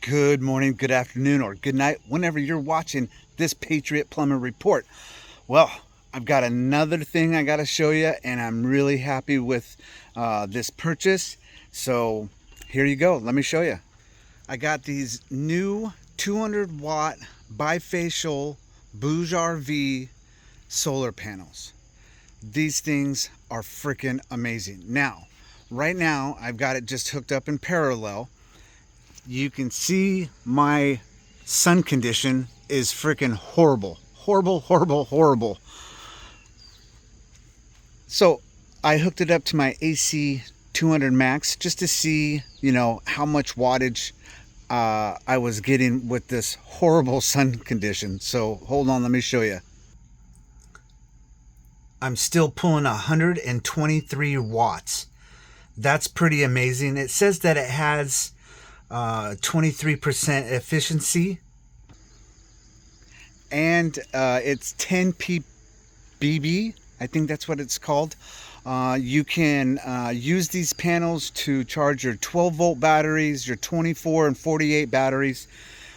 Good morning, good afternoon, or good night whenever you're watching this Patriot Plumber Report. Well, I've got another thing I got to show you, and I'm really happy with this purchase. So here you go. Let me show you. I got these new 200 watt bifacial BougeRV solar panels. These things are freaking amazing. Now, right now, I've got it just hooked up in parallel. You can see my sun condition is freaking horrible. Horrible. So I hooked it up to my AC 200 max just to see, how much wattage I was getting with this horrible sun condition. So hold on, let me show you. I'm still pulling 123 watts. That's pretty amazing. It says that it has 23% efficiency, and it's 10 ppb. I think that's what it's called. You can use these panels to charge your 12-volt batteries, your 24 and 48 batteries.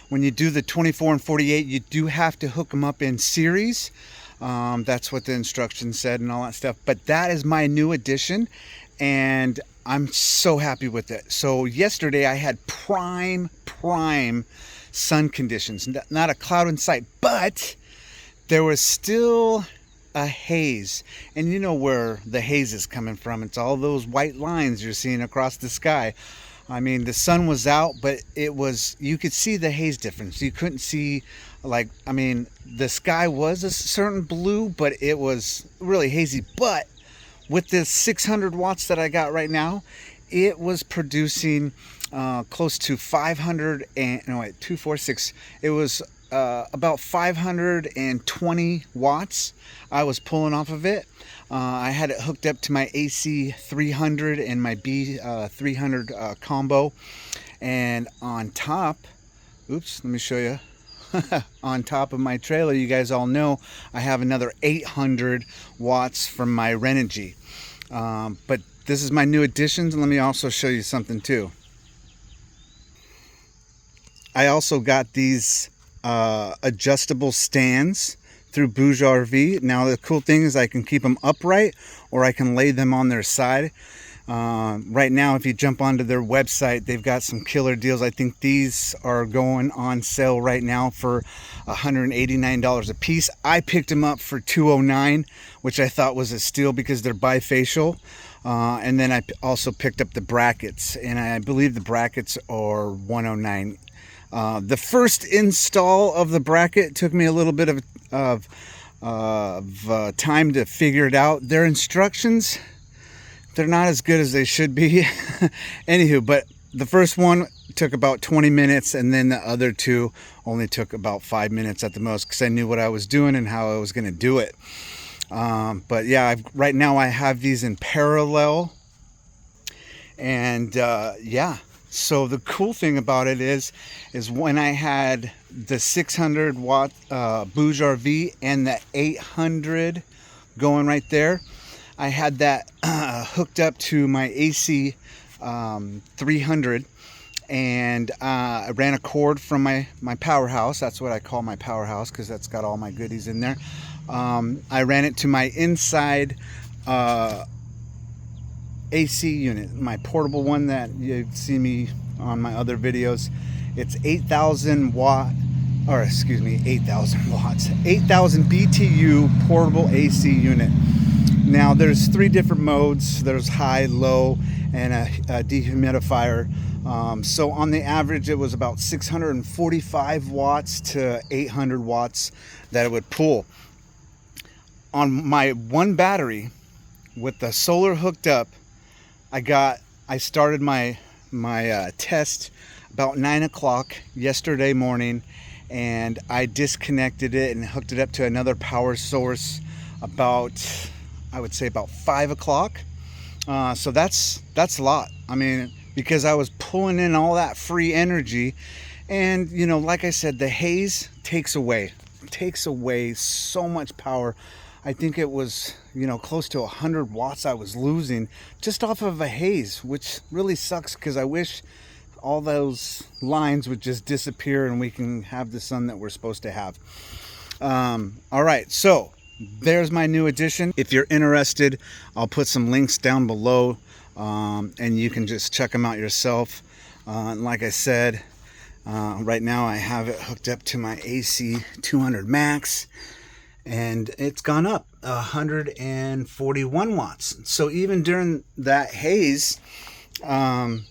When you do the 24 and 48, you do have to hook them up in series. That's what the instructions said and all that stuff. But that is my new addition, and I'm so happy with it. So yesterday I had prime sun conditions, not a cloud in sight, but there was still a haze. And you know where the haze is coming from. It's all those white lines you're seeing across the sky. I mean, the sun was out, but you could see the haze difference. You couldn't see, the sky was a certain blue, but it was really hazy. But with this 600 watts that I got right now, it was producing close to 246. It was about 520 watts I was pulling off of it. I had it hooked up to my AC 300 and my B 300 combo. And on top, let me show you. On top of my trailer, you guys all know I have another 800 watts from my Renogy. But this is my new additions. Let me also show you something too. I also got these adjustable stands through BougeRV. Now the cool thing is I can keep them upright, or I can lay them on their side. Right now, if you jump onto their website, they've got some killer deals. I think these are going on sale right now for $189 a piece. I picked them up for $209, which I thought was a steal because they're bifacial. And then I also picked up the brackets, and I believe the brackets are $109. The first install of the bracket took me a little bit of time to figure it out. Their instructions, they're not as good as they should be. Anywho, but the first one took about 20 minutes, and then the other two only took about 5 minutes at the most, because I knew what I was doing and how I was going to do it. But yeah, right now I have these in parallel, and yeah. So the cool thing about it is when I had the 600 watt BougeRV and the 800 going right there, I had that hooked up to my AC 300, and I ran a cord from my powerhouse. That's what I call my powerhouse, because that's got all my goodies in there. I ran it to my inside AC unit, my portable one that you've seen me on my other videos. It's 8,000 watts, 8,000 BTU portable AC unit. Now there's 3 different modes. There's high, low, and a dehumidifier. So on the average, it was about 645 watts to 800 watts that it would pull. On my one battery with the solar hooked up, I started my test about 9 o'clock yesterday morning, and I disconnected it and hooked it up to another power source about, I would say, about 5 o'clock. So that's a lot. I mean, because I was pulling in all that free energy, and like I said, the haze takes away so much power. I think it was, close to 100 watts I was losing just off of a haze, which really sucks, because I wish all those lines would just disappear and we can have the sun that we're supposed to have. All right, so there's my new addition. If you're interested, I'll put some links down below, and you can just check them out yourself. Like I said, right now I have it hooked up to my AC 200 Max, and it's gone up 141 watts. So even during that haze, I'm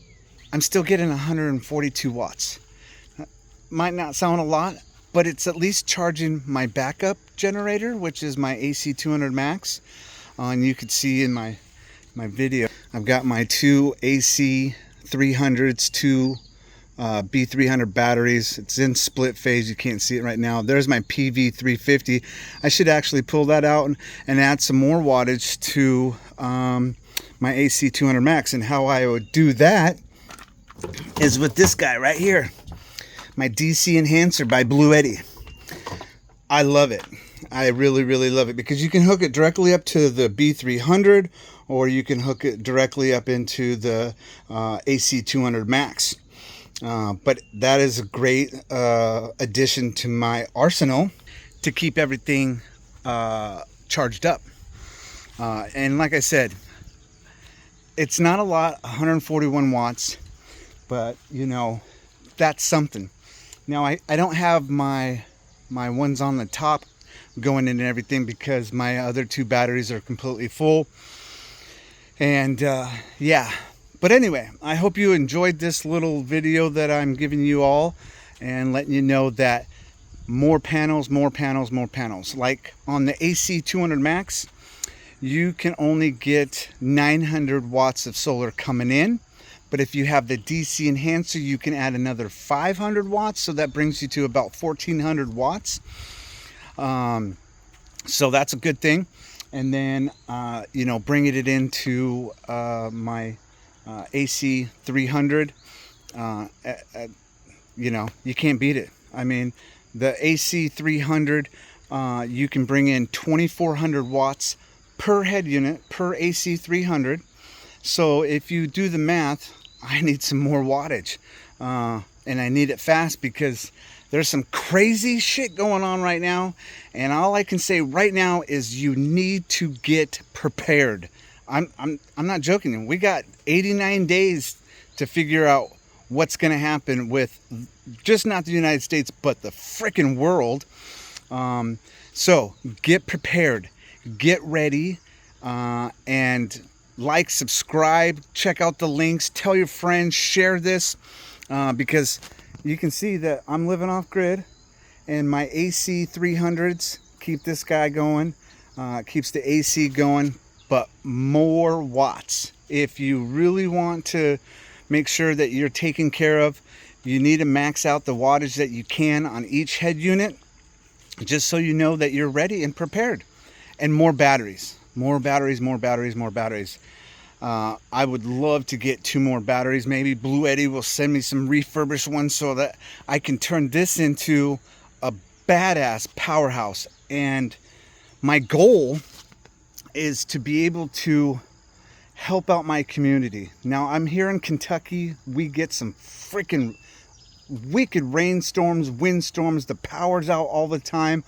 still getting 142 watts. Might not sound a lot, but it's at least charging my backup generator, which is my AC 200 Max. And you can see in my video, I've got my two AC 300s, two B300 batteries. It's in split phase. You can't see it right now. There's my PV 350. I should actually pull that out and add some more wattage to my AC 200 Max. And how I would do that is with this guy right here, my DC enhancer by Bluetti. I love it. I really, really love it, because you can hook it directly up to the B300, or you can hook it directly up into the AC 200 Max. But that is a great addition to my arsenal to keep everything charged up. And like I said, it's not a lot, 141 watts, but you know, that's something. Now I don't have my ones on the top going in and everything, because my other two batteries are completely full. And yeah, but anyway, I hope you enjoyed this little video that I'm giving you all, and letting you know that more panels, more panels, more panels. Like on the AC 200 Max, you can only get 900 watts of solar coming in. But if you have the DC enhancer, you can add another 500 watts. So that brings you to about 1400 watts. So that's a good thing. And then, you know, bringing it into my AC 300, you know, you can't beat it. I mean, the AC 300, you can bring in 2400 watts per head unit per AC 300. So if you do the math, I need some more wattage, and I need it fast, because there's some crazy shit going on right now. And all I can say right now is you need to get prepared. I'm not joking. We got 89 days to figure out what's going to happen with just not the United States, but the freaking world. So get prepared, get ready, and like, subscribe, check out the links, tell your friends, share this, because you can see that I'm living off grid, and my AC 300s keep this guy going, keeps the AC going, but more watts. If you really want to make sure that you're taken care of, you need to max out the wattage that you can on each head unit, just so you know that you're ready and prepared. And more batteries. More batteries, more batteries, more batteries. I would love to get 2 more batteries. Maybe Bluetti will send me some refurbished ones so that I can turn this into a badass powerhouse. And my goal is to be able to help out my community. Now, I'm here in Kentucky. We get some freaking wicked rainstorms, windstorms. The power's out all the time.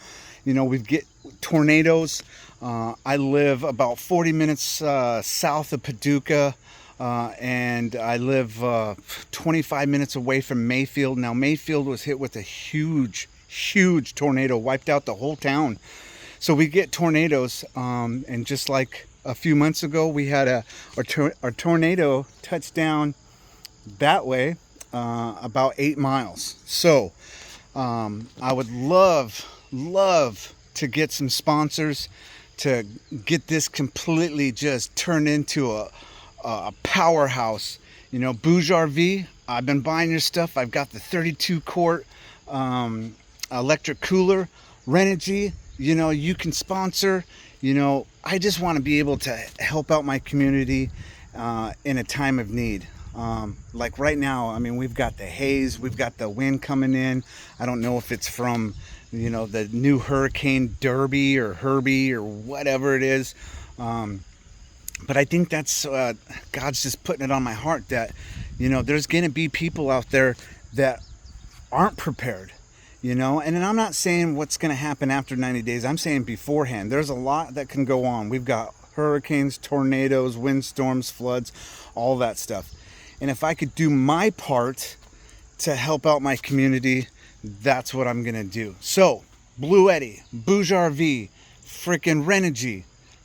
You know, we get tornadoes. I live about 40 minutes south of Paducah, and I live 25 minutes away from Mayfield. Now, Mayfield was hit with a huge tornado, wiped out the whole town. So we get tornadoes, and just like a few months ago, we had our tornado touch down that way, about 8 miles. So I would love to get some sponsors to get this completely just turned into a powerhouse. You know, BougeRV, I've been buying your stuff. I've got the 32 quart electric cooler. Renogy, you know, you can sponsor. You know, I just want to be able to help out my community in a time of need. Like right now, I mean, we've got the haze, we've got the wind coming in. I don't know if it's from, you know, the new Hurricane Derby or Herbie or whatever it is. But I think that's God's just putting it on my heart that, You know, there's going to be people out there that aren't prepared, you know, and I'm not saying what's going to happen after 90 days. I'm saying beforehand. There's a lot that can go on. We've got hurricanes, tornadoes, windstorms, floods, all that stuff. And if I could do my part to help out my community, that's what I'm going to do. So, Bluetti, BougeRV, freaking Renogy,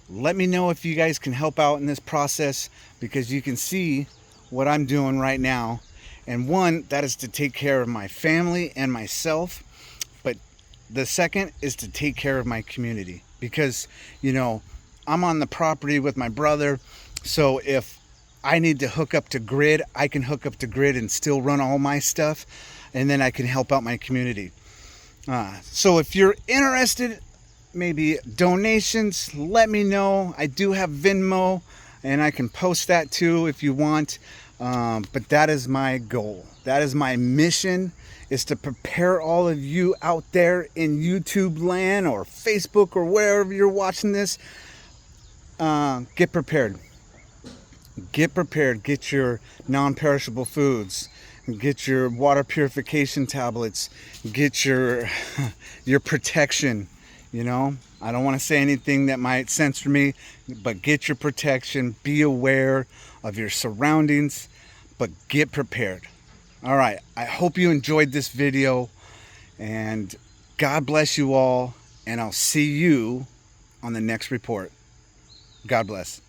let me know if you guys can help out in this process, because you can see what I'm doing right now. And one, that is to take care of my family and myself. But the second is to take care of my community, because, you know, I'm on the property with my brother. So if I need to hook up to grid, I can hook up to grid and still run all my stuff. And then I can help out my community. So if you're interested, maybe donations, let me know. I do have Venmo, and I can post that too if you want. But that is my goal. That is my mission, is to prepare all of you out there in YouTube land or Facebook or wherever you're watching this. Get prepared. Get prepared. Get your non-perishable foods. Get your water purification tablets. Get your protection. You know, I don't want to say anything that might censor me, but get your protection. Be aware of your surroundings, but get prepared. All right, I hope you enjoyed this video, and God bless you all, and I'll see you on the next report. God bless.